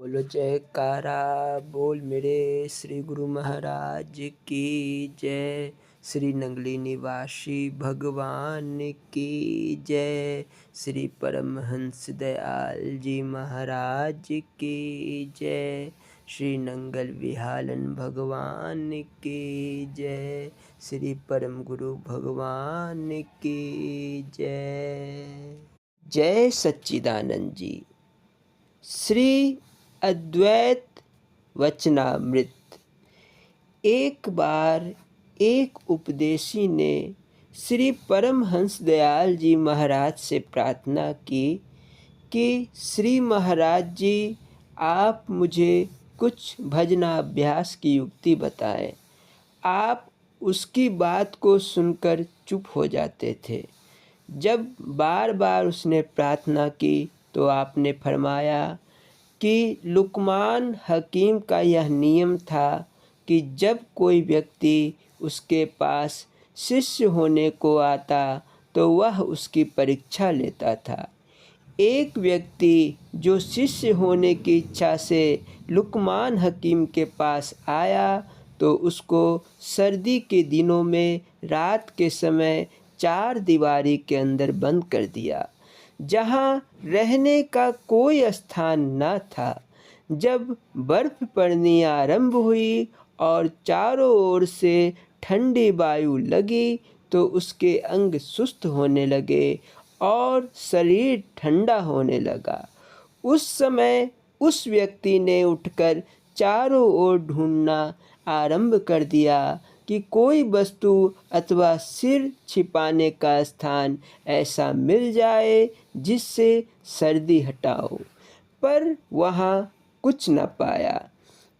बोलो जयकारा बोल मेरे श्री गुरु महाराज की जय। श्री नंगली निवासी भगवान की जय। श्री परमहंस दयाल जी महाराज की जय। श्री नंगल विहालन भगवान की जय। श्री परम गुरु भगवान की जय। जय सच्चिदानंद जी। श्री अद्वैत वचनामृत। एक बार एक उपदेशी ने श्री परमहंस दयाल जी महाराज से प्रार्थना की कि श्री महाराज जी आप मुझे कुछ भजनाभ्यास की युक्ति बताएं। आप उसकी बात को सुनकर चुप हो जाते थे। जब बार बार उसने प्रार्थना की तो आपने फरमाया कि लुकमान हकीम का यह नियम था कि जब कोई व्यक्ति उसके पास शिष्य होने को आता तो वह उसकी परीक्षा लेता था। एक व्यक्ति जो शिष्य होने की इच्छा से लुकमान हकीम के पास आया तो उसको सर्दी के दिनों में रात के समय चार दीवारी के अंदर बंद कर दिया, जहाँ रहने का कोई स्थान न था। जब बर्फ पड़नी आरंभ हुई और चारों ओर से ठंडी वायु लगी तो उसके अंग सुस्त होने लगे और शरीर ठंडा होने लगा। उस समय उस व्यक्ति ने उठकर चारों ओर ढूंढना आरंभ कर दिया कि कोई वस्तु अथवा सिर छिपाने का स्थान ऐसा मिल जाए जिससे सर्दी हटाओ, पर वहाँ कुछ न पाया।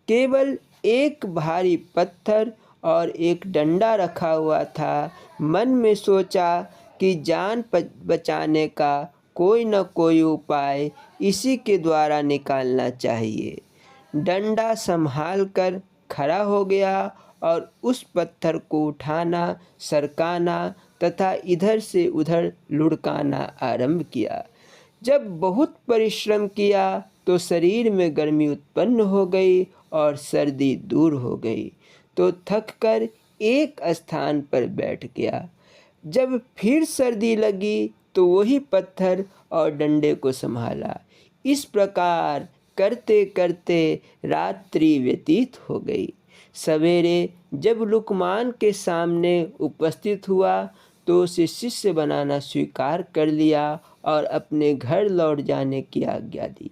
केवल एक भारी पत्थर और एक डंडा रखा हुआ था। मन में सोचा कि जान बचाने का कोई न कोई उपाय इसी के द्वारा निकालना चाहिए। डंडा संभाल कर खड़ा हो गया और उस पत्थर को उठाना, सरकाना तथा इधर से उधर लुढ़काना आरंभ किया। जब बहुत परिश्रम किया तो शरीर में गर्मी उत्पन्न हो गई और सर्दी दूर हो गई, तो थककर एक स्थान पर बैठ गया। जब फिर सर्दी लगी तो वही पत्थर और डंडे को संभाला। इस प्रकार करते करते रात्रि व्यतीत हो गई। सवेरे जब लुकमान के सामने उपस्थित हुआ तो उसे शिष्य बनाना स्वीकार कर लिया और अपने घर लौट जाने की आज्ञा दी।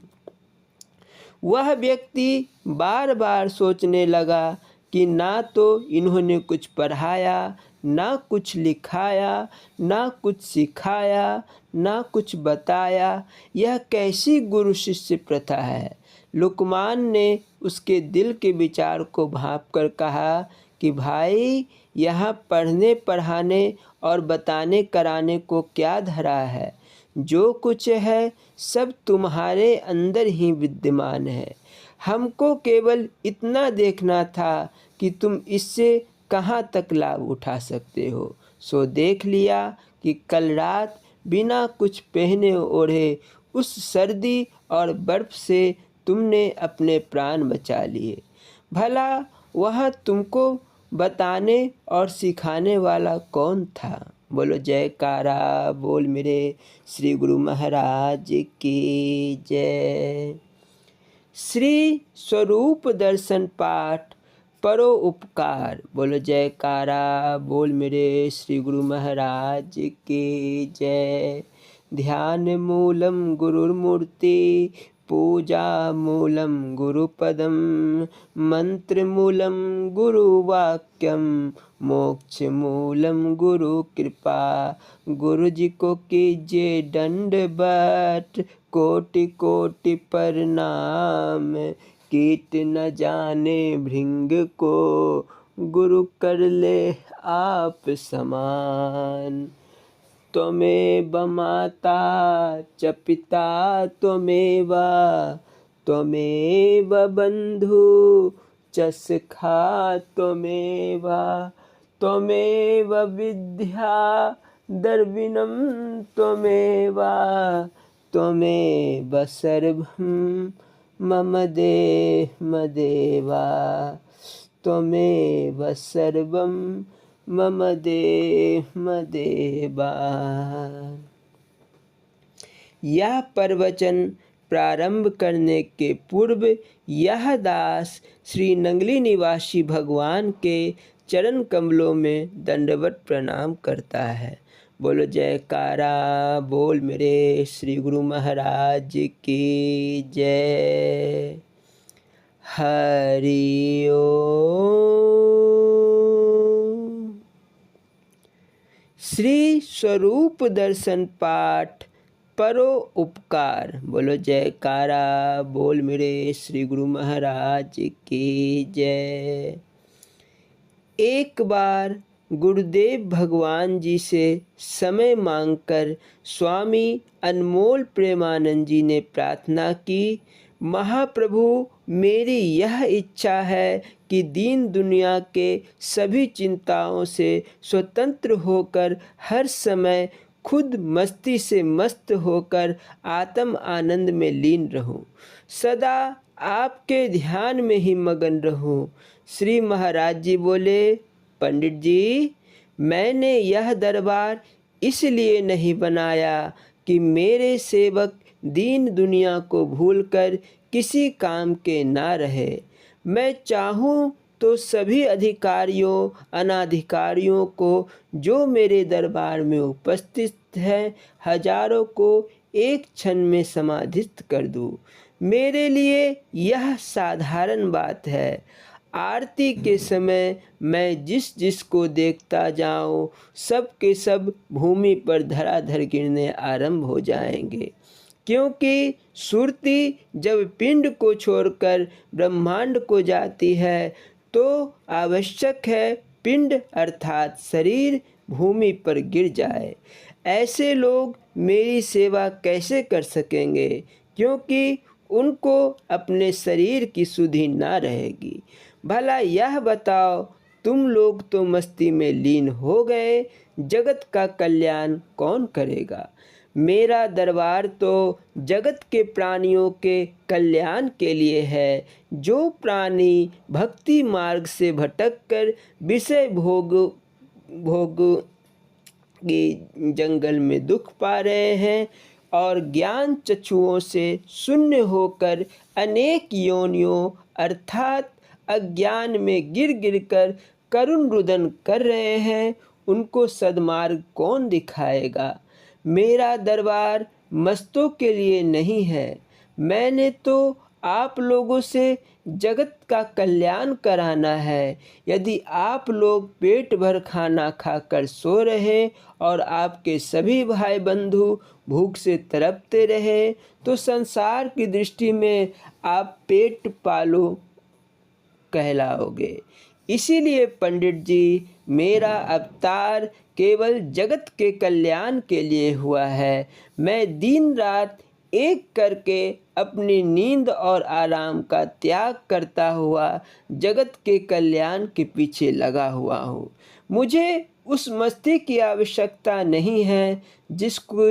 वह व्यक्ति बार बार सोचने लगा कि ना तो इन्होंने कुछ पढ़ाया, ना कुछ लिखाया, ना कुछ सिखाया, ना कुछ बताया। यह कैसी गुरु शिष्य प्रथा है। लुकमान ने उसके दिल के विचार को भांप कर कहा कि भाई, यहाँ पढ़ने पढ़ाने और बताने कराने को क्या धरा है। जो कुछ है सब तुम्हारे अंदर ही विद्यमान है। हमको केवल इतना देखना था कि तुम इससे कहाँ तक लाभ उठा सकते हो। सो देख लिया कि कल रात बिना कुछ पहने ओढ़े उस सर्दी और बर्फ से तुमने अपने प्राण बचा लिए। भला वहाँ तुमको बताने और सिखाने वाला कौन था। बोलो जयकारा बोल मेरे श्री गुरु महाराज की जय। श्री स्वरूप दर्शन पाठ परो उपकार। बोलो जयकारा बोल मेरे श्री गुरु महाराज की जय। ध्यान मूलम गुरुर्मूर्ति, पूजा मूलम गुरुपदम, मंत्र मूलम गुरुवाक्यम, मोक्ष मूलम गुरु कृपा। गुरु जी को कीजिए दंडवत, कोटि कोटि प्रणाम। कीट न जाने भृंग को, गुरु कर ले आप समान। त्वमेव माता च पिता त्वमेव, त्वमेव बंधु च सखा त्वमेव, त्वमेव विद्या द्रविणं त्वमेव, त्वमेव सर्वं मम देह देवा त्वमेव सर्वं मम देह देवा। यह प्रवचन प्रारंभ करने के पूर्व यह दास श्री नंगली निवासी भगवान के चरण कमलों में दंडवत प्रणाम करता है। बोलो जयकारा बोल मेरे श्री गुरु महाराज की जय। हरि ओम। श्री स्वरूप दर्शन पाठ परो उपकार। बोलो जयकारा बोल मेरे श्री गुरु महाराज की जय। एक बार गुरुदेव भगवान जी से समय मांगकर स्वामी अनमोल प्रेमानंद जी ने प्रार्थना की, महाप्रभु मेरी यह इच्छा है कि दीन दुनिया के सभी चिंताओं से स्वतंत्र होकर हर समय खुद मस्ती से मस्त होकर आत्म आनंद में लीन रहूं, सदा आपके ध्यान में ही मगन रहूं। श्री महाराज जी बोले, पंडित जी मैंने यह दरबार इसलिए नहीं बनाया कि मेरे सेवक दीन दुनिया को भूलकर किसी काम के ना रहे। मैं चाहूँ तो सभी अधिकारियों अनाधिकारियों को जो मेरे दरबार में उपस्थित हैं हजारों को एक क्षण में समाधिस्थ कर दूँ। मेरे लिए यह साधारण बात है। आरती के समय मैं जिस जिसको देखता जाऊं सब के सब भूमि पर धराधर गिरने आरंभ हो जाएंगे, क्योंकि सुरती जब पिंड को छोड़कर ब्रह्मांड को जाती है तो आवश्यक है पिंड अर्थात शरीर भूमि पर गिर जाए। ऐसे लोग मेरी सेवा कैसे कर सकेंगे, क्योंकि उनको अपने शरीर की सुधि ना रहेगी। भला यह बताओ, तुम लोग तो मस्ती में लीन हो गए, जगत का कल्याण कौन करेगा। मेरा दरबार तो जगत के प्राणियों के कल्याण के लिए है। जो प्राणी भक्ति मार्ग से भटककर विषय भोग के जंगल में दुख पा रहे हैं और ज्ञान चक्षुओं से शून्य होकर अनेक योनियों अर्थात अज्ञान में गिर गिर कर करुण रुदन कर रहे हैं, उनको सद्मार्ग कौन दिखाएगा। मेरा दरबार मस्तों के लिए नहीं है। मैंने तो आप लोगों से जगत का कल्याण कराना है। यदि आप लोग पेट भर खाना खाकर सो रहे और आपके सभी भाई बंधु भूख से तड़पते रहे तो संसार की दृष्टि में आप पेट पालो कहलाओगे। इसीलिए पंडित जी मेरा अवतार केवल जगत के कल्याण के लिए हुआ है। मैं दिन रात एक करके अपनी नींद और आराम का त्याग करता हुआ जगत के कल्याण के पीछे लगा हुआ हूँ। मुझे उस मस्ती की आवश्यकता नहीं है जिसको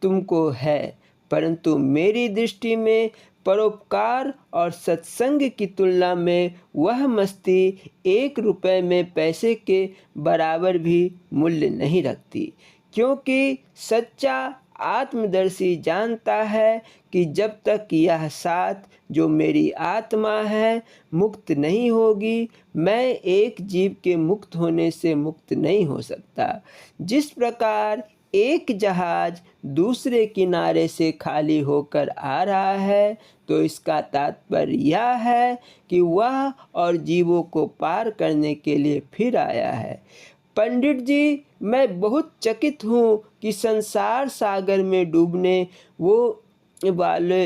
तुमको है, परंतु मेरी दृष्टि में परोपकार और सत्संग की तुलना में वह मस्ती 1 रुपये में पैसे के बराबर भी मूल्य नहीं रखती, क्योंकि सच्चा आत्मदर्शी जानता है कि जब तक यह साथ जो मेरी आत्मा है मुक्त नहीं होगी, मैं एक जीव के मुक्त होने से मुक्त नहीं हो सकता। जिस प्रकार एक जहाज दूसरे किनारे से खाली होकर आ रहा है, तो इसका तात्पर्य यह है कि वह और जीवों को पार करने के लिए फिर आया है। पंडित जी मैं बहुत चकित हूँ कि संसार सागर में डूबने वाले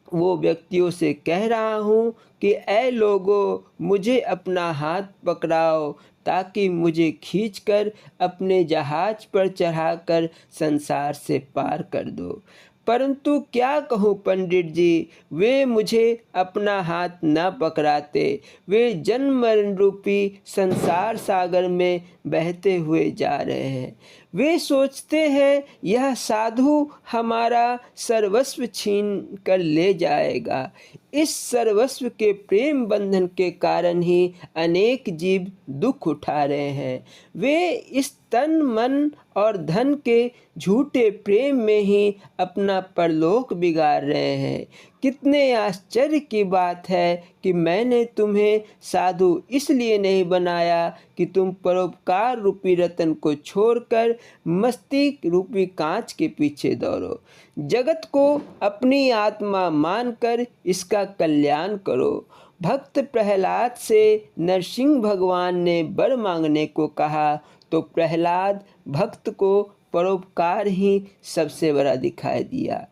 वो व्यक्तियों से कह रहा हूँ कि ऐ लोगों, मुझे अपना हाथ पकड़ाओ ताकि मुझे खींचकर अपने जहाज पर चढ़ाकर संसार से पार कर दो। परंतु क्या कहूँ पंडित जी, वे मुझे अपना हाथ न पकड़ाते। वे जन्म मरण रूपी संसार सागर में बहते हुए जा रहे हैं। वे सोचते हैं यह साधु हमारा सर्वस्व छीन कर ले जाएगा। इस सर्वस्व के प्रेम बंधन के कारण ही अनेक जीव दुख उठा रहे हैं। वे इस तन मन और धन के झूठे प्रेम में ही अपना परलोक बिगाड़ रहे हैं। कितने आश्चर्य की बात है कि मैंने तुम्हें साधु इसलिए नहीं बनाया कि तुम परोपकार रूपी रतन को छोड़कर मस्ती रूपी कांच के पीछे दौड़ो। जगत को अपनी आत्मा मानकर इसका कल्याण करो। भक्त प्रहलाद से नरसिंह भगवान ने वर मांगने को कहा तो प्रहलाद भक्त को परोपकार ही सबसे बड़ा दिखाई दिया।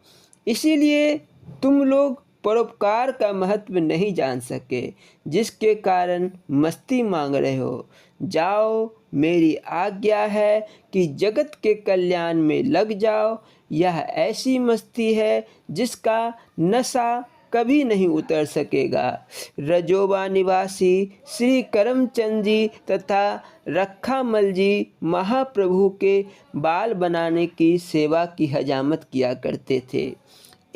इसीलिए तुम लोग परोपकार का महत्व नहीं जान सके, जिसके कारण मस्ती मांग रहे हो। जाओ, मेरी आज्ञा है कि जगत के कल्याण में लग जाओ। यह ऐसी मस्ती है जिसका नशा कभी नहीं उतर सकेगा। रजोबा निवासी श्री करमचंद जी तथा रखामल जी महाप्रभु के बाल बनाने की सेवा की हजामत किया करते थे।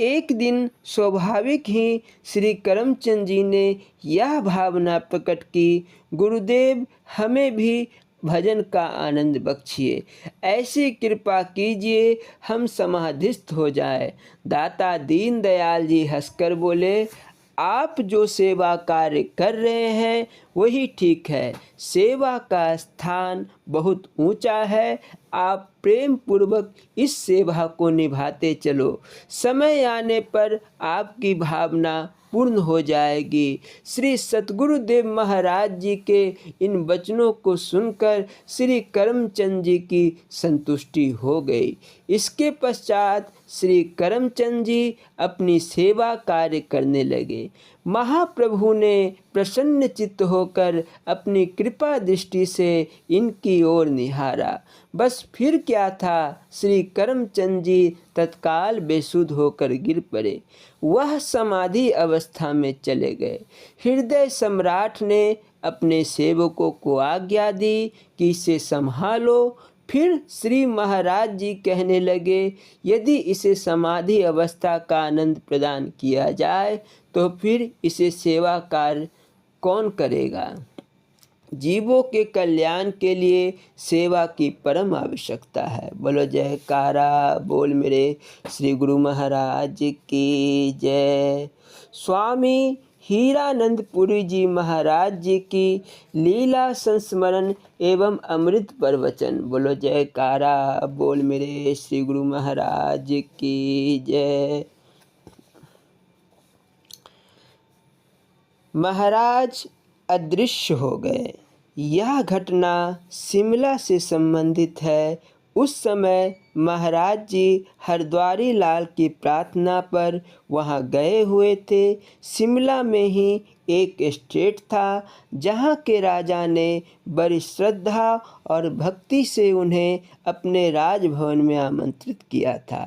एक दिन स्वाभाविक ही श्री करमचंद जी ने यह भावना प्रकट की, गुरुदेव हमें भी भजन का आनंद बख्शिए, ऐसी कृपा कीजिए हम समाधिस्थ हो जाए। दाता दीनदयाल जी हंसकर बोले, आप जो सेवा कार्य कर रहे हैं वही ठीक है। सेवा का स्थान बहुत ऊंचा है। आप प्रेम पूर्वक इस सेवा को निभाते चलो। समय आने पर आपकी भावना पूर्ण हो जाएगी। श्री सतगुरुदेव महाराज जी के इन वचनों को सुनकर श्री करमचंद जी की संतुष्टि हो गई। इसके पश्चात श्री करमचंद जी अपनी सेवा कार्य करने लगे। महाप्रभु ने प्रसन्न चित्त होकर अपनी कृपा दृष्टि से इनकी ओर निहारा। बस फिर क्या था, श्री करमचंद जी तत्काल बेसुध होकर गिर पड़े। वह समाधि अवस्था में चले गए। हृदय सम्राट ने अपने सेवकों को आज्ञा दी कि इसे संभालो। फिर श्री महाराज जी कहने लगे, यदि इसे समाधि अवस्था का आनंद प्रदान किया जाए तो फिर इसे सेवा कार्य कौन करेगा। जीवों के कल्याण के लिए सेवा की परम आवश्यकता है। बोलो जयकारा बोल मेरे श्री गुरु महाराज की जय। स्वामी हीरानंदपुरी जी महाराज जी की लीला संस्मरण एवं अमृत प्रवचन। बोलो जयकारा बोल मेरे श्री गुरु महाराज की जय। महाराज अदृश्य हो गए। यह घटना शिमला से संबंधित है। उस समय महाराज जी हरद्वारी लाल की प्रार्थना पर वहां गए हुए थे। शिमला में ही एक एस्टेट था जहां के राजा ने बड़ी श्रद्धा और भक्ति से उन्हें अपने राजभवन में आमंत्रित किया था।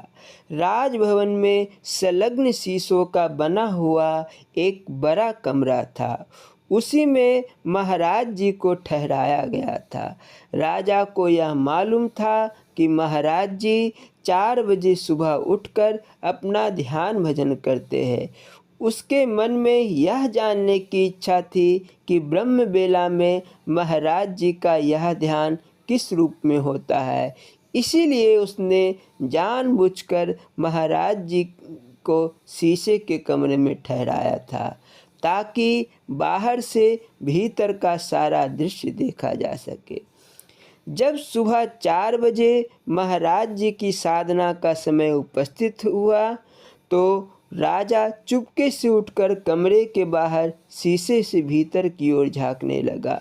राजभवन में संलग्न शीशों का बना हुआ एक बड़ा कमरा था। उसी में महाराज जी को ठहराया गया था। राजा को यह मालूम था कि महाराज जी 4 बजे सुबह उठकर अपना ध्यान भजन करते हैं। उसके मन में यह जानने की इच्छा थी कि ब्रह्म बेला में महाराज जी का यह ध्यान किस रूप में होता है। इसीलिए उसने जानबूझकर महाराज जी को शीशे के कमरे में ठहराया था, ताकि बाहर से भीतर का सारा दृश्य देखा जा सके। जब सुबह 4 बजे महाराज जी की साधना का समय उपस्थित हुआ तो राजा चुपके से उठकर कमरे के बाहर शीशे से भीतर की ओर झांकने लगा।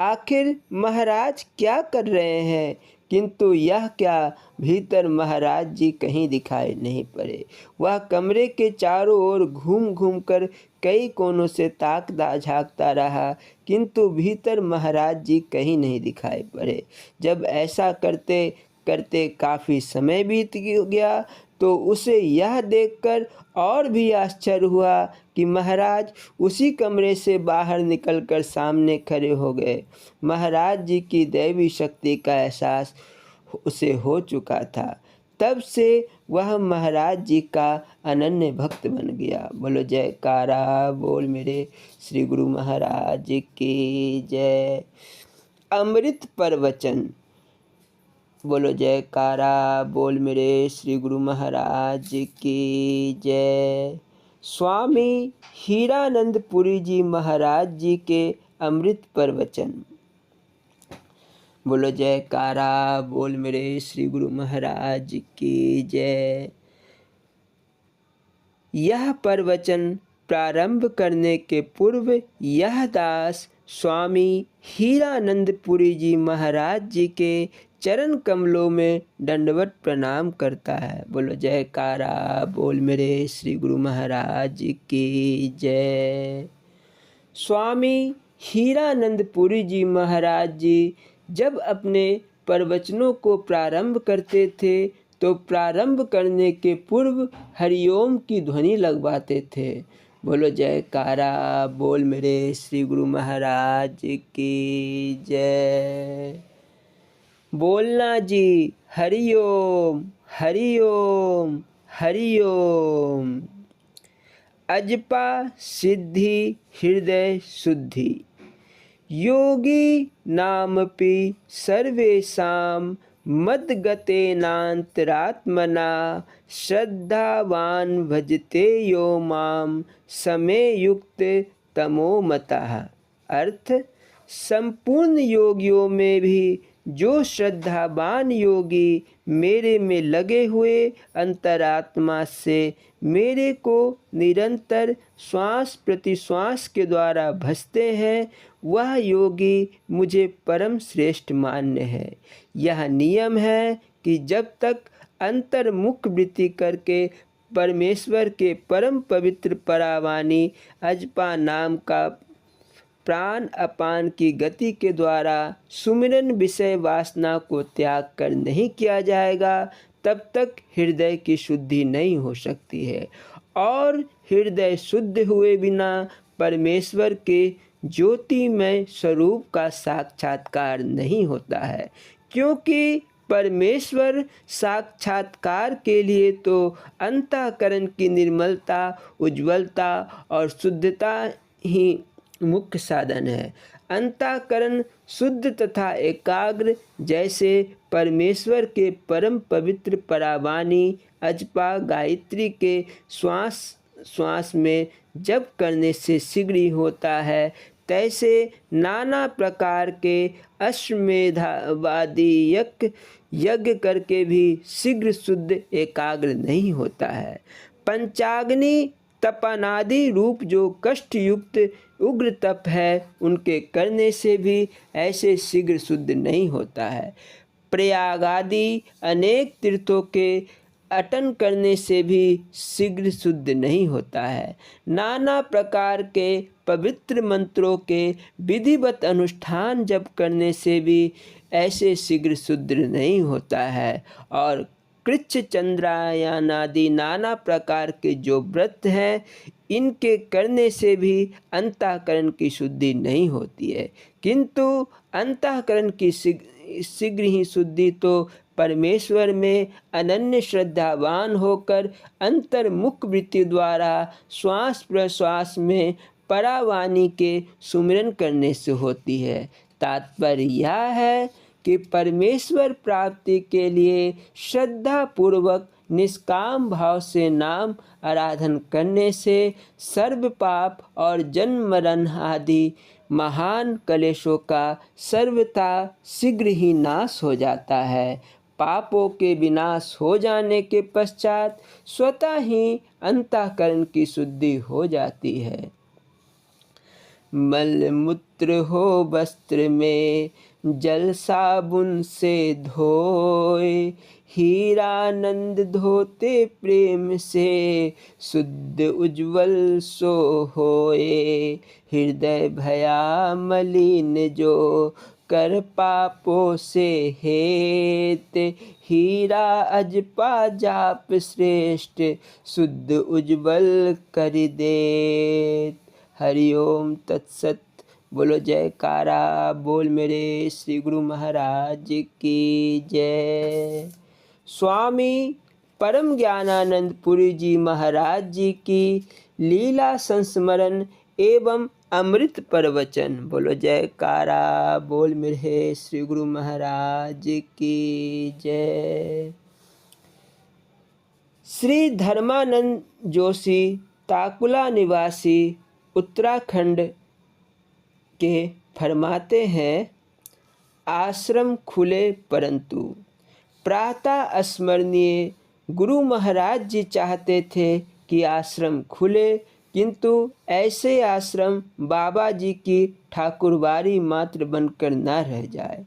आखिर महाराज क्या कर रहे हैं, किंतु यह क्या, भीतर महाराज जी कहीं दिखाई नहीं पड़े। वह कमरे के चारों ओर घूम घूम कर कई कोनों से ताकता झांकता रहा, किंतु भीतर महाराज जी कहीं नहीं दिखाई पड़े। जब ऐसा करते करते काफ़ी समय बीत गया तो उसे यह देखकर और भी आश्चर्य हुआ कि महाराज उसी कमरे से बाहर निकलकर सामने खड़े हो गए। महाराज जी की दैवी शक्ति का एहसास उसे हो चुका था। तब से वह महाराज जी का अनन्य भक्त बन गया। बोलो जयकारा बोल मेरे श्री गुरु महाराज की जय। अमृत प्रवचन। बोलो जयकारा बोल मेरे श्री गुरु महाराज की जय। स्वामी हीरानंदपुरी जी महाराज जी के अमृत प्रवचन। बोलो जयकारा बोल मेरे श्री गुरु महाराज की जय। यह प्रवचन प्रारंभ करने के पूर्व यह दास स्वामी हीरानंदपुरी जी महाराज जी के चरण कमलों में दंडवत प्रणाम करता है। बोलो जयकारा बोल मेरे श्री गुरु महाराज की जय। स्वामी हीरानंदपुरी जी महाराज जी जब अपने प्रवचनों को प्रारंभ करते थे तो प्रारंभ करने के पूर्व हरिओम की ध्वनि लगवाते थे। बोलो जयकारा बोल मेरे श्री गुरु महाराज की जय। बोलना जी हरिओम हरिओम हरिओम। अजपा सिद्धि हृदय शुद्धि योगी नामपि सर्वेषां मद्गतेनान्तरात्मना श्रद्धावान भजते यो माम समयुक्त तमोमतः। अर्थ, संपूर्ण योगियों में भी जो श्रद्धावान योगी मेरे में लगे हुए अंतरात्मा से मेरे को निरंतर श्वास प्रति श्वास के द्वारा भजते हैं, वह योगी मुझे परम श्रेष्ठ मान्य है। यह नियम है कि जब तक अंतर्मुख वृत्ति करके परमेश्वर के परम पवित्र परावाणी अजपा नाम का प्राण अपान की गति के द्वारा सुमिरन विषय वासना को त्याग कर नहीं किया जाएगा, तब तक हृदय की शुद्धि नहीं हो सकती है और हृदय शुद्ध हुए बिना परमेश्वर के ज्योतिमय स्वरूप का साक्षात्कार नहीं होता है। क्योंकि परमेश्वर साक्षात्कार के लिए तो अंतःकरण की निर्मलता, उज्ज्वलता और शुद्धता ही मुख्य साधन है। अंतःकरण शुद्ध तथा एकाग्र जैसे परमेश्वर के परम पवित्र परावाणी अजपा गायत्री के श्वास श्वास में जप करने से शीघ्र ही होता है, तैसे नाना प्रकार के अश्वमेधावादी यज्ञ करके भी शीघ्र शुद्ध एकाग्र नहीं होता है। पंचाग्नि तपनादि रूप जो कष्टयुक्त उग्र तप है, उनके करने से भी ऐसे शीघ्र शुद्ध नहीं होता है। प्रयाग आदि अनेक तीर्थों के अटन करने से भी शीघ्र शुद्ध नहीं होता है। नाना प्रकार के पवित्र मंत्रों के विधिवत अनुष्ठान जप करने से भी ऐसे शीघ्र शुद्ध नहीं होता है। और कृच्छ चंद्रायन आदि नाना प्रकार के जो व्रत हैं, इनके करने से भी अंतःकरण की शुद्धि नहीं होती है, किंतु अंतःकरण की शीघ्र ही शुद्धि तो परमेश्वर में अनन्य श्रद्धावान होकर अंतर्मुख वृत्ति द्वारा श्वास प्रश्वास में परावाणी के सुमिरन करने से होती है। तात्पर्य यह है कि परमेश्वर प्राप्ति के लिए श्रद्धा पूर्वक निष्काम भाव से नाम आराधन करने से सर्व पाप और जन्म मरण आदि महान कलेशों का सर्वथा शीघ्र ही नाश हो जाता है। पापों के विनाश हो जाने के पश्चात स्वतः ही अंतःकरण की शुद्धि हो जाती है। मल मूत्र हो वस्त्र में जल साबुन से धोए, हीरानंद धोते प्रेम से शुद्ध उज्ज्वल सो होए। हृदय भया मलिन जो कर पापों से हेत, हीरा अजपा जाप श्रेष्ठ शुद्ध उज्ज्वल कर देत। हरिओम तत्सत। बोलो जयकारा बोल मेरे श्री गुरु महाराज की जय। स्वामी परम ज्ञानानंद पुरी जी महाराज जी की लीला संस्मरण एवं अमृत प्रवचन। बोलो जयकारा बोल मेरे श्री गुरु महाराज की जय। श्री धर्मानंद जोशी ताकुला निवासी उत्तराखंड के फरमाते हैं, आश्रम खुले परंतु प्रातः स्मरणीय गुरु महाराज जी चाहते थे कि आश्रम खुले, किंतु ऐसे आश्रम बाबा जी की ठाकुरबारी मात्र बनकर न रह जाए।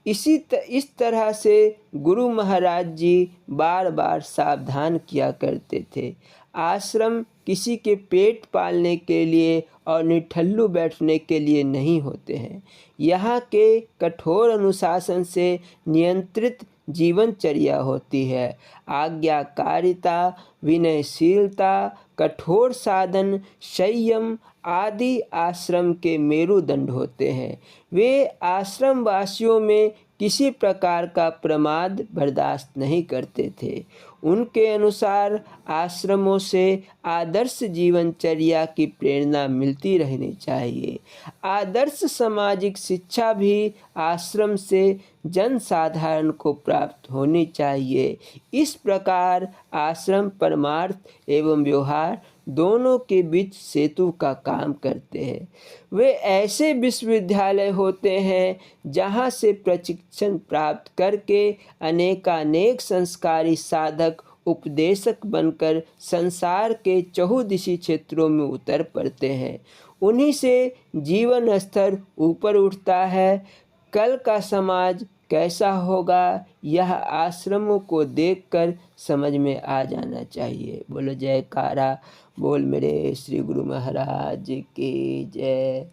इस तरह से गुरु महाराज जी बार बार सावधान किया करते थे। आश्रम किसी के पेट पालने के लिए और निठल्लू बैठने के लिए नहीं होते हैं। यहाँ के कठोर अनुशासन से नियंत्रित जीवनचर्या होती है। आज्ञाकारिता, विनयशीलता, कठोर साधन, संयम आदि आश्रम के मेरुदंड होते हैं। वे आश्रम वासियों में किसी प्रकार का प्रमाद बर्दाश्त नहीं करते थे। उनके अनुसार आश्रमों से आदर्श जीवनचर्या की प्रेरणा मिलती रहनी चाहिए। आदर्श सामाजिक शिक्षा भी आश्रम से जन साधारण को प्राप्त होनी चाहिए। इस प्रकार आश्रम परमार्थ एवं व्यवहार दोनों के बीच सेतु का काम करते हैं। वे ऐसे विश्वविद्यालय होते हैं जहाँ से प्रशिक्षण प्राप्त करके अनेकानेक संस्कारी साधक उपदेशक बनकर संसार के चहुदिशी क्षेत्रों में उतर पड़ते हैं। उन्हीं से जीवन स्तर ऊपर उठता है। कल का समाज कैसा होगा, यह आश्रमों को देखकर समझ में आ जाना चाहिए। बोलो जयकारा बोल मेरे श्री गुरु महाराज की जय।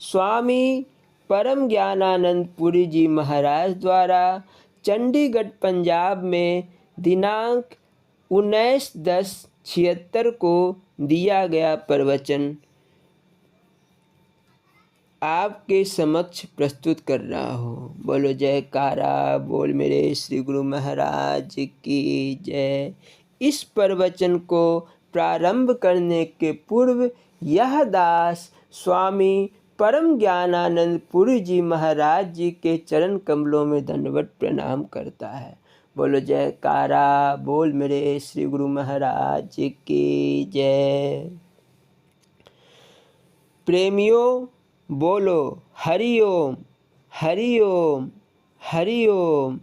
स्वामी परम ज्ञानानंद पुरी जी महाराज द्वारा चंडीगढ़ पंजाब में दिनांक 19/10/76 को दिया गया प्रवचन आपके समक्ष प्रस्तुत कर रहा हूँ। बोलो जयकारा बोल मेरे श्री गुरु महाराज की जय। इस प्रवचन को प्रारंभ करने के पूर्व यह दास स्वामी परम ज्ञानानंद पुरी जी महाराज जी के चरण कमलों में दंडवत प्रणाम करता है। बोलो जयकारा बोल मेरे श्री गुरु महाराज की जय। प्रेमियों बोलो हरि ओम हरि ओम हरि ओम।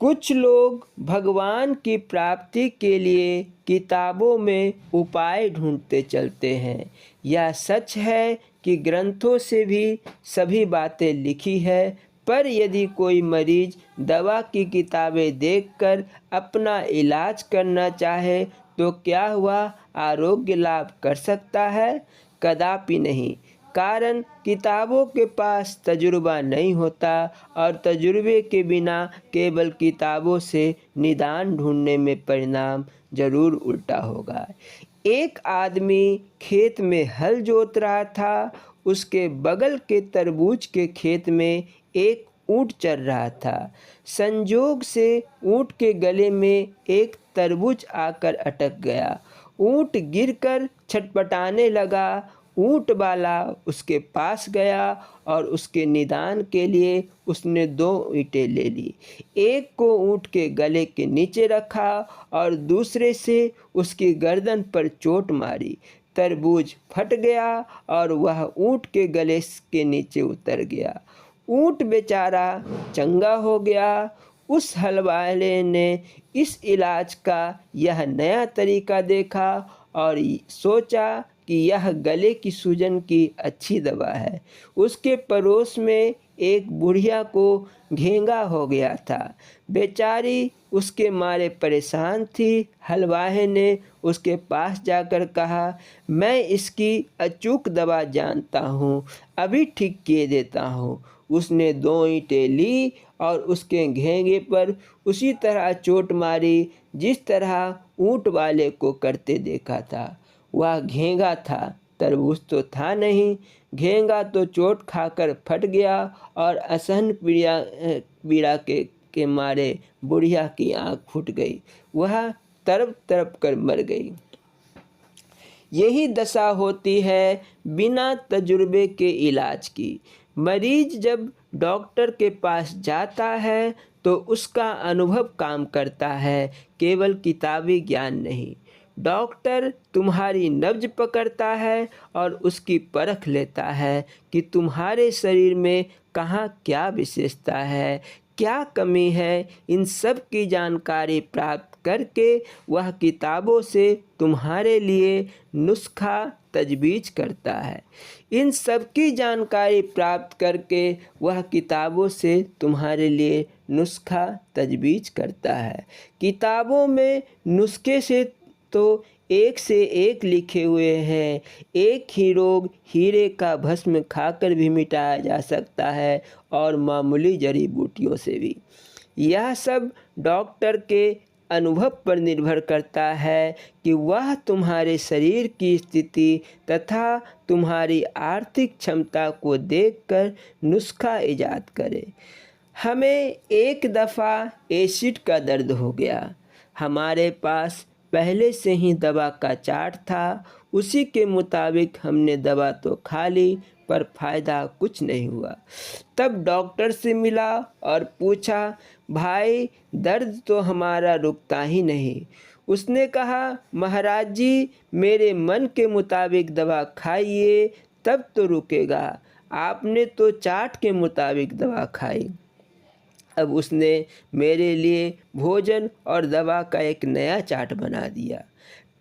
कुछ लोग भगवान की प्राप्ति के लिए किताबों में उपाय ढूंढते चलते हैं। यह सच है कि ग्रंथों से भी सभी बातें लिखी है, पर यदि कोई मरीज दवा की किताबें देखकर अपना इलाज करना चाहे तो क्या वह आरोग्य लाभ कर सकता है? कदापि नहीं, कारण किताबों के पास तजुर्बा नहीं होता और तजुर्बे के बिना केवल किताबों से निदान ढूंढने में परिणाम जरूर उल्टा होगा। एक आदमी खेत में हल जोत रहा था। उसके बगल के तरबूज के खेत में एक ऊंट चर रहा था। संजोग से ऊंट के गले में एक तरबूज आकर अटक गया। ऊंट गिरकर छटपटाने लगा। ऊंट वाला उसके पास गया और उसके निदान के लिए उसने 2 ईंटें ले ली। एक को ऊंट के गले के नीचे रखा और दूसरे से उसकी गर्दन पर चोट मारी। तरबूज फट गया और वह ऊंट के गले के नीचे उतर गया। ऊंट बेचारा चंगा हो गया। उस हलवाले ने इस इलाज का यह नया तरीका देखा और सोचा कि यह गले की सूजन की अच्छी दवा है। उसके पड़ोस में एक बुढ़िया को घेंगा हो गया था। बेचारी उसके मारे परेशान थी। हलवाहे ने उसके पास जाकर कहा, मैं इसकी अचूक दवा जानता हूँ, अभी ठीक किए देता हूँ। उसने 2 ईंटें ली और उसके घेंगे पर उसी तरह चोट मारी जिस तरह ऊंट वाले को करते देखा था। वह घेंगा था तरबूज तो था नहीं। घेंगा तो चोट खाकर फट गया और असहन पीड़ा के मारे बुढ़िया की आँख फूट गई। वह तड़प तड़प कर मर गई। यही दशा होती है बिना तजुर्बे के इलाज की। मरीज जब डॉक्टर के पास जाता है तो उसका अनुभव काम करता है, केवल किताबी ज्ञान नहीं। डॉक्टर तुम्हारी नब्ज पकड़ता है और उसकी परख लेता है कि तुम्हारे शरीर में कहाँ क्या विशेषता है, क्या कमी है। इन सब की जानकारी प्राप्त करके वह किताबों से तुम्हारे लिए नुस्खा तजवीज़ करता है। इन सब की जानकारी प्राप्त करके वह किताबों से तुम्हारे लिए नुस्खा तजवीज़ करता है। किताबों में नुस्खे से तो एक से एक लिखे हुए हैं। एक ही रोग हीरे का भस्म खाकर भी मिटाया जा सकता है और मामूली जड़ी बूटियों से भी। यह सब डॉक्टर के अनुभव पर निर्भर करता है कि वह तुम्हारे शरीर की स्थिति तथा तुम्हारी आर्थिक क्षमता को देखकर नुस्खा ईजाद करे। हमें एक दफ़ा एसिड का दर्द हो गया। हमारे पास पहले से ही दवा का चार्ट था। उसी के मुताबिक हमने दवा तो खा ली, पर फ़ायदा कुछ नहीं हुआ। तब डॉक्टर से मिला और पूछा, भाई दर्द तो हमारा रुकता ही नहीं। उसने कहा, महाराज जी, मेरे मन के मुताबिक दवा खाइए तब तो रुकेगा। आपने तो चार्ट के मुताबिक दवा खाई। अब उसने मेरे लिए भोजन और दवा का एक नया चार्ट बना दिया।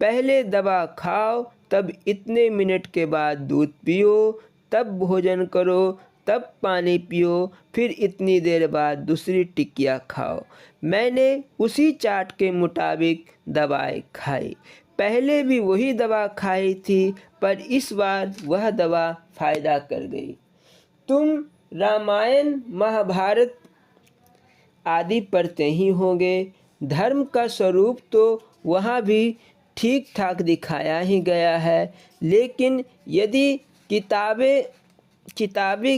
पहले दवा खाओ, तब इतने मिनट के बाद दूध पियो, तब भोजन करो, तब पानी पियो, फिर इतनी देर बाद दूसरी टिकिया खाओ। मैंने उसी चार्ट के मुताबिक दवाएं खाई। पहले भी वही दवा खाई थी, पर इस बार वह दवा फ़ायदा कर गई। तुम रामायण महाभारत आदि पढ़ते ही होंगे। धर्म का स्वरूप तो वहाँ भी ठीक ठाक दिखाया ही गया है, लेकिन यदि किताबी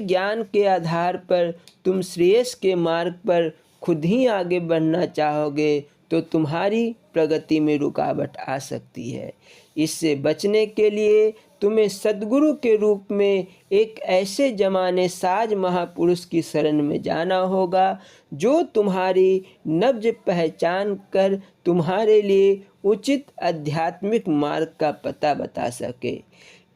ज्ञान के आधार पर तुम श्रेयस के मार्ग पर खुद ही आगे बढ़ना चाहोगे तो तुम्हारी प्रगति में रुकावट आ सकती है। इससे बचने के लिए तुम्हें सद्गुरु के रूप में एक ऐसे जमाने साज महापुरुष की शरण में जाना होगा जो तुम्हारी नब्ज पहचान कर तुम्हारे लिए उचित आध्यात्मिक मार्ग का पता बता सके।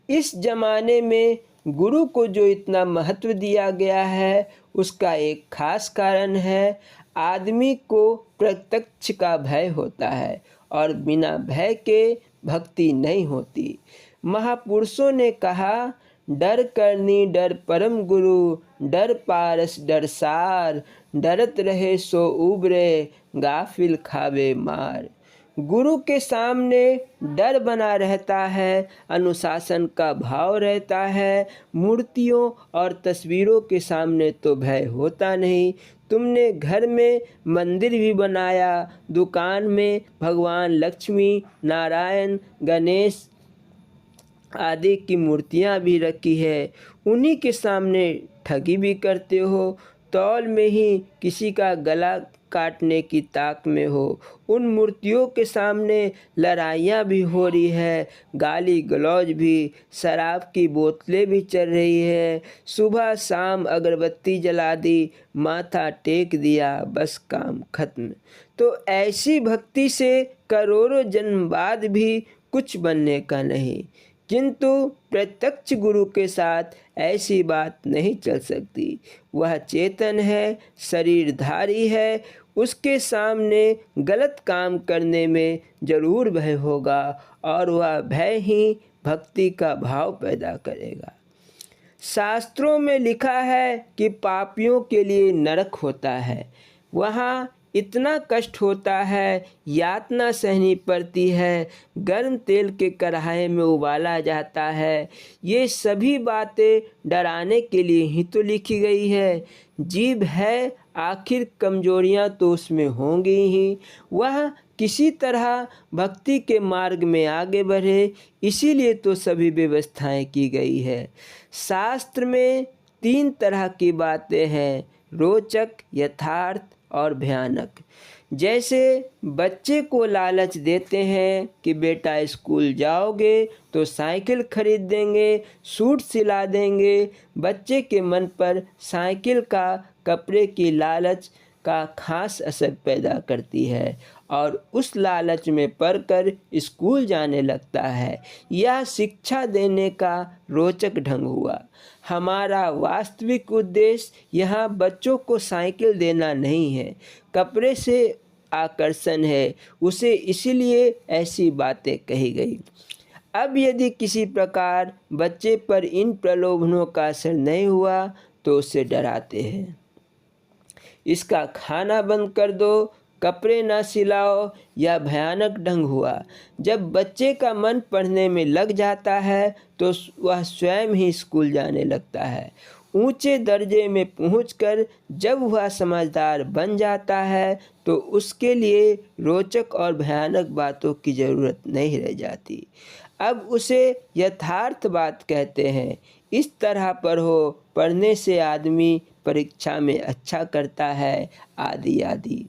इस जमाने में गुरु को जो इतना महत्व दिया गया है उसका एक खास कारण है। आदमी को प्रत्यक्ष का भय होता है और बिना भय के भक्ति नहीं होती। महापुरुषों ने कहा, डर करनी डर परम गुरु, डर पारस डर सार, डरत रहे सो उबरे, गाफिल खावे मार। गुरु के सामने डर बना रहता है, अनुशासन का भाव रहता है। मूर्तियों और तस्वीरों के सामने तो भय होता नहीं। तुमने घर में मंदिर भी बनाया, दुकान में भगवान लक्ष्मी, नारायण, गणेश आदि की मूर्तियां भी रखी है। उन्हीं के सामने ठगी भी करते हो। तौल में ही किसी का गला काटने की ताक में हो। उन मूर्तियों के सामने लड़ाइयाँ भी हो रही है, गाली गलौज भी, शराब की बोतलें भी चल रही है। सुबह शाम अगरबत्ती जला दी, माथा टेक दिया, बस काम खत्म। तो ऐसी भक्ति से करोड़ों जन्म बाद भी कुछ बनने का नहीं, किंतु प्रत्यक्ष गुरु के साथ ऐसी बात नहीं चल सकती। वह चेतन है, शरीरधारी है, उसके सामने गलत काम करने में जरूर भय होगा और वह भय ही भक्ति का भाव पैदा करेगा। शास्त्रों में लिखा है कि पापियों के लिए नरक होता है, वहाँ इतना कष्ट होता है, यातना सहनी पड़ती है, गर्म तेल के कढ़ाई में उबाला जाता है। ये सभी बातें डराने के लिए ही तो लिखी गई है। जीव है, आखिर कमजोरियां तो उसमें होंगी ही। वह किसी तरह भक्ति के मार्ग में आगे बढ़े, इसीलिए तो सभी व्यवस्थाएं की गई है। शास्त्र में 3 तरह की बातें हैं, रोचक, यथार्थ और भयानक। जैसे बच्चे को लालच देते हैं कि बेटा स्कूल जाओगे तो साइकिल खरीद देंगे, सूट सिला देंगे। बच्चे के मन पर साइकिल का कपड़े की लालच का खास असर पैदा करती है और उस लालच में पड़कर स्कूल जाने लगता है। यह शिक्षा देने का रोचक ढंग हुआ। हमारा वास्तविक उद्देश्य यहाँ बच्चों को साइकिल देना नहीं है, कपड़े से आकर्षण है उसे, इसलिए ऐसी बातें कही गई। अब यदि किसी प्रकार बच्चे पर इन प्रलोभनों का असर नहीं हुआ तो उसे डराते हैं, इसका खाना बंद कर दो, कपड़े ना सिलाओ। या भयानक ढंग हुआ, जब बच्चे का मन पढ़ने में लग जाता है तो वह स्वयं ही स्कूल जाने लगता है। ऊंचे दर्जे में पहुंचकर जब वह समझदार बन जाता है तो उसके लिए रोचक और भयानक बातों की ज़रूरत नहीं रह जाती। अब उसे यथार्थ बात कहते हैं। इस तरह पढ़ने से आदमी परीक्षा में अच्छा करता है, आदि आदि।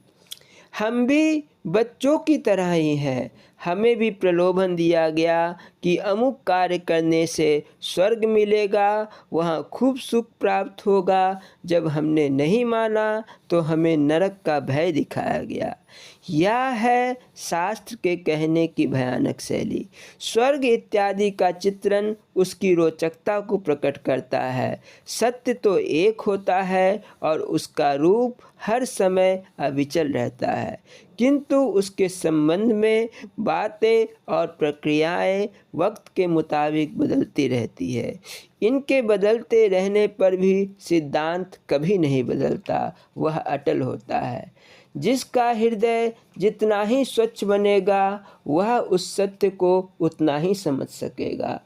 हम भी बच्चों की तरह ही हैं। हमें भी प्रलोभन दिया गया कि अमुक कार्य करने से स्वर्ग मिलेगा, वहाँ खूब सुख प्राप्त होगा। जब हमने नहीं माना तो हमें नरक का भय दिखाया गया। यह है शास्त्र के कहने की भयानक शैली। स्वर्ग इत्यादि का चित्रण उसकी रोचकता को प्रकट करता है। सत्य तो एक होता है और उसका रूप हर समय अविचल रहता है, किंतु उसके संबंध में बातें और प्रक्रियाएं वक्त के मुताबिक बदलती रहती है। इनके बदलते रहने पर भी सिद्धांत कभी नहीं बदलता, वह अटल होता है। जिसका हृदय जितना ही स्वच्छ बनेगा वह उस सत्य को उतना ही समझ सकेगा।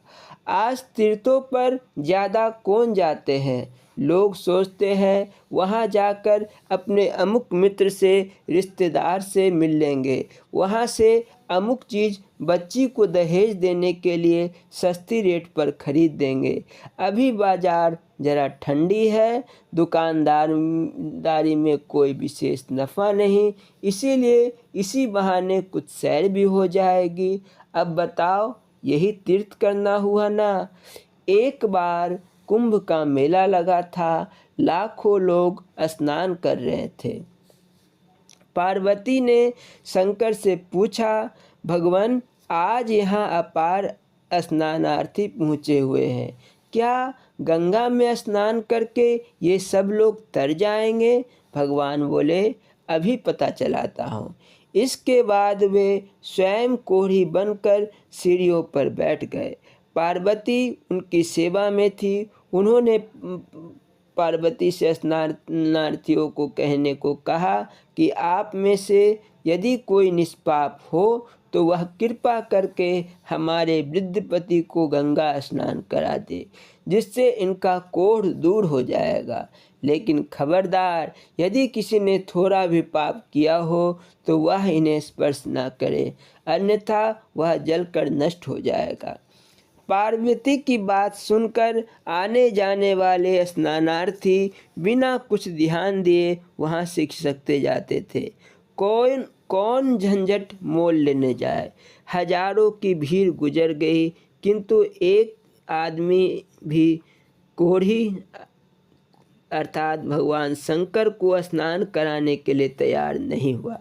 आज तीर्थों पर ज़्यादा कौन जाते हैं? लोग सोचते हैं वहाँ जाकर अपने अमुक मित्र से, रिश्तेदार से मिल लेंगे, वहाँ से अमुक चीज़ बच्ची को दहेज देने के लिए सस्ती रेट पर खरीद देंगे। अभी बाज़ार ज़रा ठंडी है, दुकानदारी में कोई विशेष नफ़ा नहीं, इसीलिए इसी बहाने कुछ सैर भी हो जाएगी। अब बताओ, यही तीर्थ करना हुआ ना। एक बार कुंभ का मेला लगा था, लाखों लोग स्नान कर रहे थे। पार्वती ने शंकर से पूछा, भगवान आज यहाँ अपार स्नानार्थी पहुँचे हुए हैं, क्या गंगा में स्नान करके ये सब लोग तर जाएंगे? भगवान बोले, अभी पता चलाता हूँ। इसके बाद वे स्वयं कोढ़ी बनकर सीढ़ियों पर बैठ गए। पार्वती उनकी सेवा में थी। उन्होंने पार्वती से स्नानार्थियों को कहने को कहा कि आप में से यदि कोई निष्पाप हो तो वह कृपा करके हमारे वृद्ध पति को गंगा स्नान करा दे, जिससे इनका कोढ़ दूर हो जाएगा। लेकिन खबरदार, यदि किसी ने थोड़ा भी पाप किया हो तो वह इन्हें स्पर्श न करे, अन्यथा वह जलकर नष्ट हो जाएगा। पार्वती की बात सुनकर आने जाने वाले स्नानार्थी बिना कुछ ध्यान दिए वहाँ से खिसकते जाते थे। कौन झंझट मोल लेने जाए। हजारों की भीड़ गुजर गई, किंतु एक आदमी भी कोढ़ी अर्थात भगवान शंकर को स्नान कराने के लिए तैयार नहीं हुआ।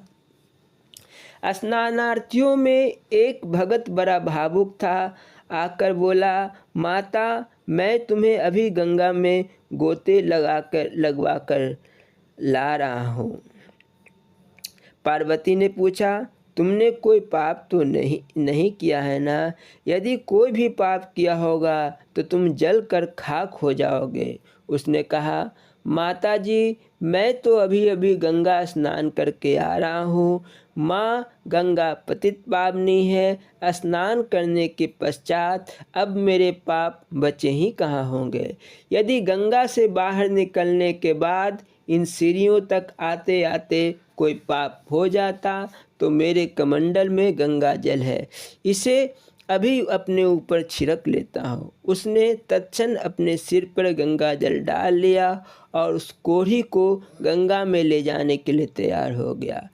स्नानार्थियों में एक भगत बड़ा भावुक था, आकर बोला, माता मैं तुम्हें अभी गंगा में गोते लगवा कर ला रहा हूँ। पार्वती ने पूछा, तुमने कोई पाप तो नहीं किया है ना? यदि कोई भी पाप किया होगा तो तुम जल कर खाक हो जाओगे। उसने कहा, माता जी मैं तो अभी अभी गंगा स्नान करके आ रहा हूँ। माँ, गंगा पतित पावनी है, स्नान करने के पश्चात अब मेरे पाप बचे ही कहाँ होंगे। यदि गंगा से बाहर निकलने के बाद इन सीढ़ियों तक आते आते कोई पाप हो जाता तो मेरे कमंडल में गंगा जल है, इसे अभी अपने ऊपर छिड़क लेता हूँ। उसने तत्क्षण अपने सिर पर गंगा जल डाल लिया और उस कोढ़ी को गंगा में ले जाने के लिए तैयार हो गया।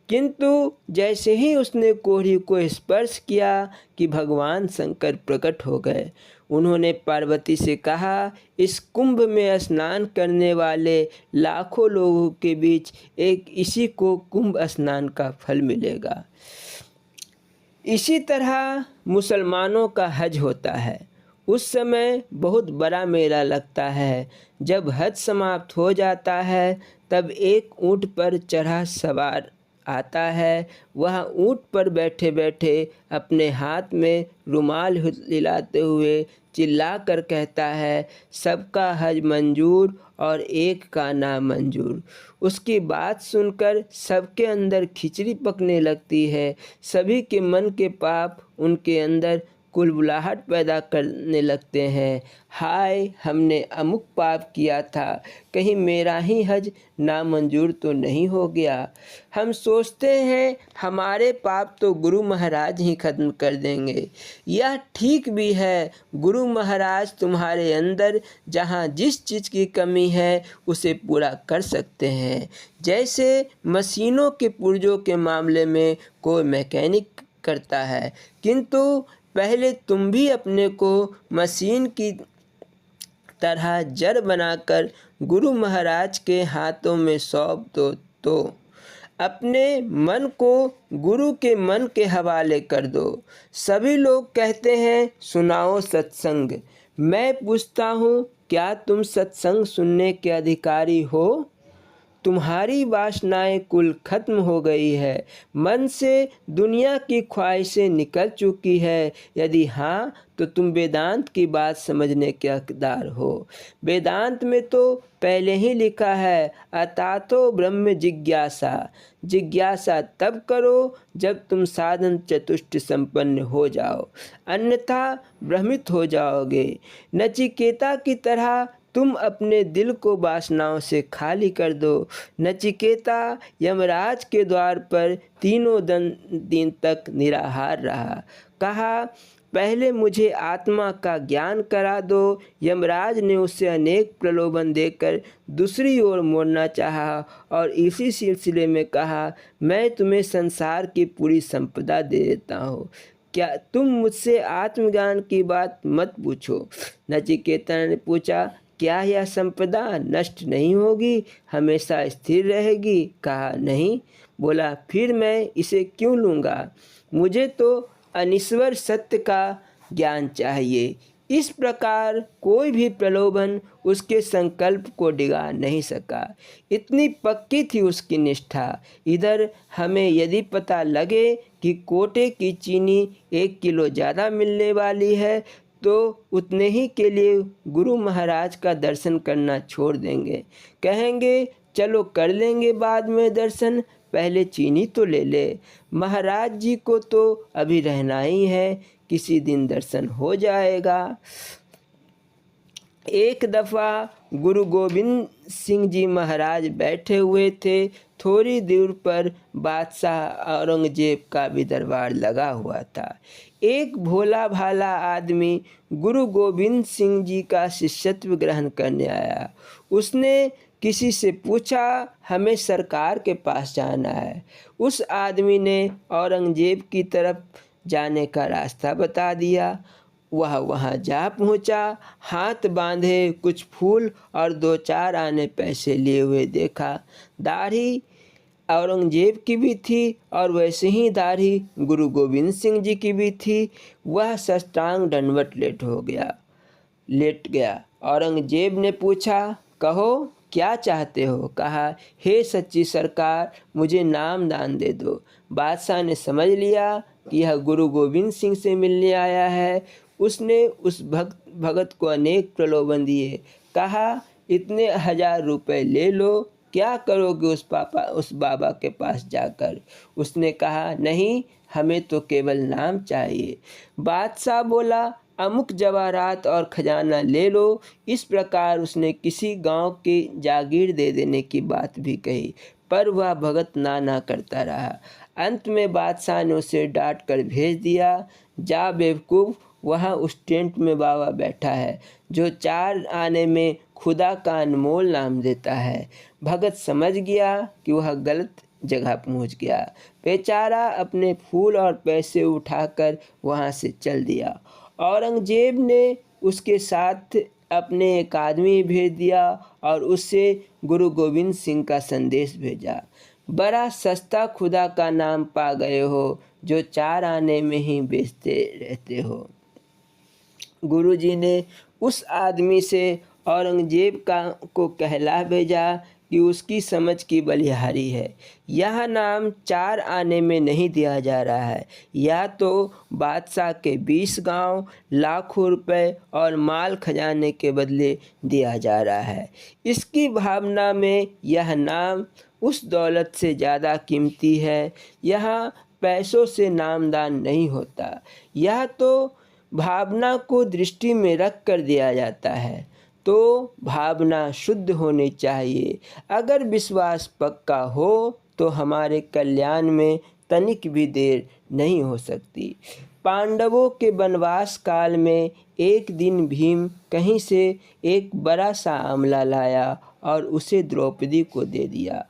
किंतु जैसे ही उसने कोढ़ी को स्पर्श किया कि भगवान शंकर प्रकट हो गए। उन्होंने पार्वती से कहा, इस कुंभ में स्नान करने वाले लाखों लोगों के बीच एक इसी को कुंभ स्नान का फल मिलेगा। इसी तरह मुसलमानों का हज होता है। उस समय बहुत बड़ा मेला लगता है। जब हज समाप्त हो जाता है तब एक ऊँट पर चढ़ा सवार आता है। वह ऊँट पर बैठे बैठे अपने हाथ में रुमाल हिलाते हुए चिल्लाकर कहता है, सबका हज मंजूर और एक का नामंजूर। उसकी बात सुनकर सबके अंदर खिचड़ी पकने लगती है। सभी के मन के पाप उनके अंदर कुलबुलाहट पैदा करने लगते हैं। हाय, हमने अमुक पाप किया था, कहीं मेरा ही हज नामंजूर तो नहीं हो गया। हम सोचते हैं हमारे पाप तो गुरु महाराज ही खत्म कर देंगे। यह ठीक भी है, गुरु महाराज तुम्हारे अंदर जहाँ जिस चीज़ की कमी है उसे पूरा कर सकते हैं। जैसे मशीनों के पुर्जों के मामले में कोई मैकेनिक करता है, किंतु पहले तुम भी अपने को मशीन की तरह जड़ बनाकर गुरु महाराज के हाथों में सौंप दो तो अपने मन को गुरु के मन के हवाले कर दो। सभी लोग कहते हैं सुनाओ सत्संग। मैं पूछता हूँ, क्या तुम सत्संग सुनने के अधिकारी हो? तुम्हारी वासनाएं कुल खत्म हो गई है, मन से दुनिया की ख्वाहिशें निकल चुकी है। यदि हाँ तो तुम वेदांत की बात समझने के हकदार हो। वेदांत में तो पहले ही लिखा है, अतातो ब्रह्म जिज्ञासा। जिज्ञासा तब करो जब तुम साधन चतुष्ट संपन्न हो जाओ, अन्यथा भ्रमित हो जाओगे। नचिकेता की तरह तुम अपने दिल को वासनाओं से खाली कर दो। नचिकेता यमराज के द्वार पर तीनों दिन तक निराहार रहा। कहा, पहले मुझे आत्मा का ज्ञान करा दो। यमराज ने उसे अनेक प्रलोभन देकर दूसरी ओर मोड़ना चाहा और इसी सिलसिले में कहा, मैं तुम्हें संसार की पूरी संपदा दे देता हूँ, क्या तुम मुझसे आत्मज्ञान की बात मत पूछो। नचिकेता ने पूछा, क्या यह संपदा नष्ट नहीं होगी, हमेशा स्थिर रहेगी? कहा, नहीं। बोला, फिर मैं इसे क्यों लूँगा? मुझे तो अनिश्वर सत्य का ज्ञान चाहिए। इस प्रकार कोई भी प्रलोभन उसके संकल्प को डिगा नहीं सका। इतनी पक्की थी उसकी निष्ठा। इधर हमें यदि पता लगे कि कोटे की चीनी 1 किलो ज़्यादा मिलने वाली है तो उतने ही के लिए गुरु महाराज का दर्शन करना छोड़ देंगे। कहेंगे चलो कर लेंगे बाद में दर्शन, पहले चीनी तो ले ले। महाराज जी को तो अभी रहना ही है, किसी दिन दर्शन हो जाएगा। एक दफ़ा गुरु गोविंद सिंह जी महाराज बैठे हुए थे। थोड़ी दूर पर बादशाह औरंगजेब का भी दरबार लगा हुआ था। एक भोला भाला आदमी गुरु गोविंद सिंह जी का शिष्यत्व ग्रहण करने आया। उसने किसी से पूछा, हमें सरकार के पास जाना है। उस आदमी ने औरंगजेब की तरफ जाने का रास्ता बता दिया। वह वहाँ जा पहुँचा, हाथ बांधे कुछ फूल और 2-4 आने पैसे लिए हुए देखा। दाढ़ी औरंगजेब की भी थी और वैसे ही दाढ़ी गुरु गोविंद सिंह जी की भी थी। वह साष्टांग दंडवत लेट गया। औरंगजेब ने पूछा, कहो क्या चाहते हो? कहा, हे सच्ची सरकार, मुझे नाम दान दे दो। बादशाह ने समझ लिया कि यह गुरु गोविंद सिंह से मिलने आया है। उसने उस भगत को अनेक प्रलोभन दिए। कहा, इतने 1000 रुपये ले लो, क्या करोगे उस बाबा के पास जाकर? उसने कहा, नहीं, हमें तो केवल नाम चाहिए। बादशाह बोला, अमुक जवाहरात और खजाना ले लो। इस प्रकार उसने किसी गांव की जागीर दे देने की बात भी कही, पर वह भगत ना करता रहा। अंत में बादशाह ने उसे डांट कर भेज दिया। जा बेवकूफ़, वहाँ उस टेंट में बाबा बैठा है जो 4 आने में खुदा का अनमोल नाम देता है। भगत समझ गया कि वह गलत जगह पहुंच गया। बेचारा अपने फूल और पैसे उठाकर वहां से चल दिया। औरंगजेब ने उसके साथ अपने एक आदमी भेज दिया और उससे गुरु गोविंद सिंह का संदेश भेजा। बड़ा सस्ता खुदा का नाम पा गए हो जो 4 आने में ही बेचते रहते हो। गुरुजी ने उस आदमी से औरंगजेब को कहला भेजा कि उसकी समझ की बलिहारी है। यह नाम 4 आने में नहीं दिया जा रहा है, या तो बादशाह के 20 गांव, लाखों रुपए और माल खजाने के बदले दिया जा रहा है। इसकी भावना में यह नाम उस दौलत से ज़्यादा कीमती है। यहाँ पैसों से नामदान नहीं होता, यह तो भावना को दृष्टि में रख कर दिया जाता है। तो भावना शुद्ध होनी चाहिए। अगर विश्वास पक्का हो तो हमारे कल्याण में तनिक भी देर नहीं हो सकती। पांडवों के वनवास काल में एक दिन भीम कहीं से एक बड़ा सा आमला लाया और उसे द्रौपदी को दे दिया।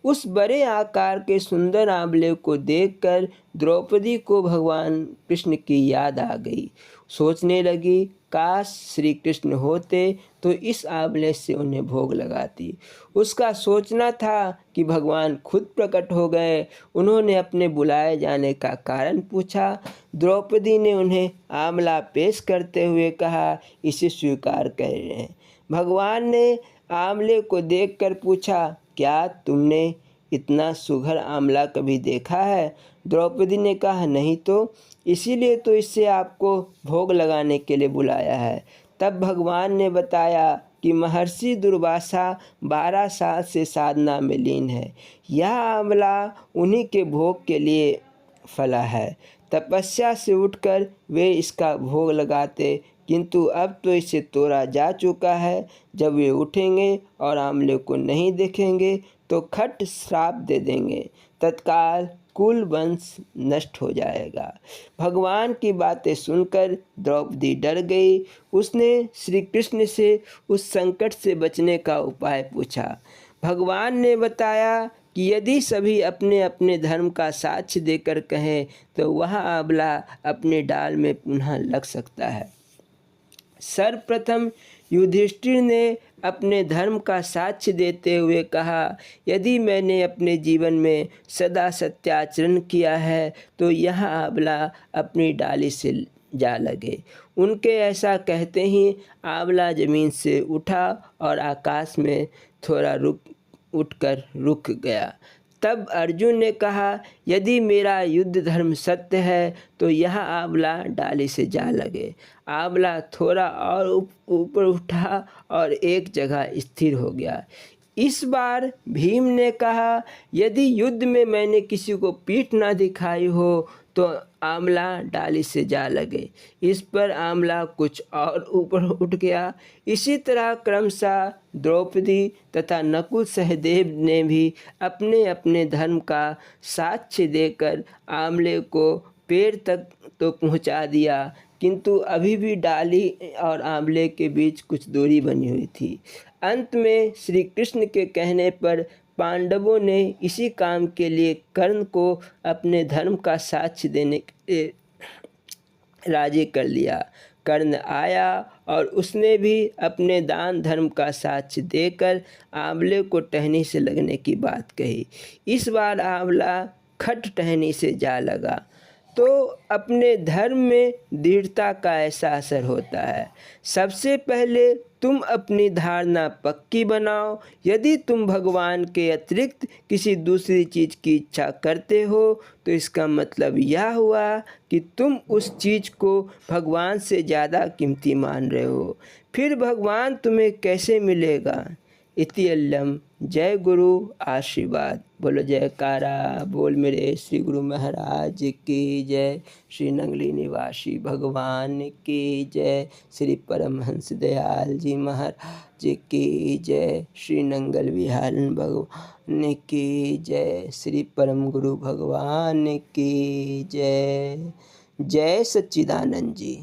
उस बड़े आकार के सुंदर आंवले को देखकर द्रौपदी को भगवान कृष्ण की याद आ गई। सोचने लगी, काश श्री कृष्ण होते तो इस आंवले से उन्हें भोग लगाती। उसका सोचना था कि भगवान खुद प्रकट हो गए। उन्होंने अपने बुलाए जाने का कारण पूछा। द्रौपदी ने उन्हें आंवला पेश करते हुए कहा, इसे स्वीकार करें। भगवान ने आंवले को देखकर पूछा, क्या तुमने इतना सुघड़ आंवला कभी देखा है? द्रौपदी ने कहा, नहीं तो, इसीलिए तो इससे आपको भोग लगाने के लिए बुलाया है। तब भगवान ने बताया कि महर्षि दुर्वासा 12 साल से साधना में लीन है। यह आंवला उन्हीं के भोग के लिए फला है। तपस्या से उठकर वे इसका भोग लगाते, किंतु अब तो इसे तोड़ा जा चुका है। जब वे उठेंगे और आंवले को नहीं देखेंगे तो खट श्राप दे देंगे, तत्काल कुल वंश नष्ट हो जाएगा। भगवान की बातें सुनकर द्रौपदी डर गई। उसने श्री कृष्ण से उस संकट से बचने का उपाय पूछा। भगवान ने बताया कि यदि सभी अपने अपने धर्म का साक्ष्य देकर कहें तो वह आंवला अपने डाल में पुनः लग सकता है। सर्वप्रथम युधिष्ठिर ने अपने धर्म का साक्ष्य देते हुए कहा, यदि मैंने अपने जीवन में सदा सत्याचरण किया है तो यह आंवला अपनी डाली से जा लगे। उनके ऐसा कहते ही आंवला जमीन से उठा और आकाश में थोड़ा उठकर रुक गया। तब अर्जुन ने कहा, यदि मेरा युद्ध धर्म सत्य है तो यह आंवला डाली से जा लगे। आंवला थोड़ा और ऊपर उठा और एक जगह स्थिर हो गया। इस बार भीम ने कहा, यदि युद्ध में मैंने किसी को पीठ ना दिखाई हो तो आंवला डाली से जा लगे। इस पर आंवला कुछ और ऊपर उठ गया। इसी तरह क्रमशः द्रौपदी तथा नकुल सहदेव ने भी अपने अपने धर्म का साक्ष्य देकर आंवले को पेड़ तक तो पहुंचा दिया, किंतु अभी भी डाली और आंवले के बीच कुछ दूरी बनी हुई थी। अंत में श्री कृष्ण के कहने पर पांडवों ने इसी काम के लिए कर्ण को अपने धर्म का साक्ष्य देने के लिए राजी कर लिया। कर्ण आया और उसने भी अपने दान धर्म का साक्ष्य देकर आंवले को टहनी से लगने की बात कही। इस बार आंवला खट टहनी से जा लगा। तो अपने धर्म में दृढ़ता का ऐसा असर होता है। सबसे पहले तुम अपनी धारणा पक्की बनाओ। यदि तुम भगवान के अतिरिक्त किसी दूसरी चीज़ की इच्छा करते हो तो इसका मतलब यह हुआ कि तुम उस चीज़ को भगवान से ज़्यादा कीमती मान रहे हो। फिर भगवान तुम्हें कैसे मिलेगा? इति अल्लम। जय गुरु आशीर्वाद। बोलो जयकारा बोल मेरे श्री गुरु महाराज की जय। श्री नंगली निवासी भगवान की जय। श्री परमहंस दयाल जी महाराज की जय। श्री नंगल विहारन भगवान की जय। श्री परम गुरु भगवान की जय। जय सच्चिदानंद जी।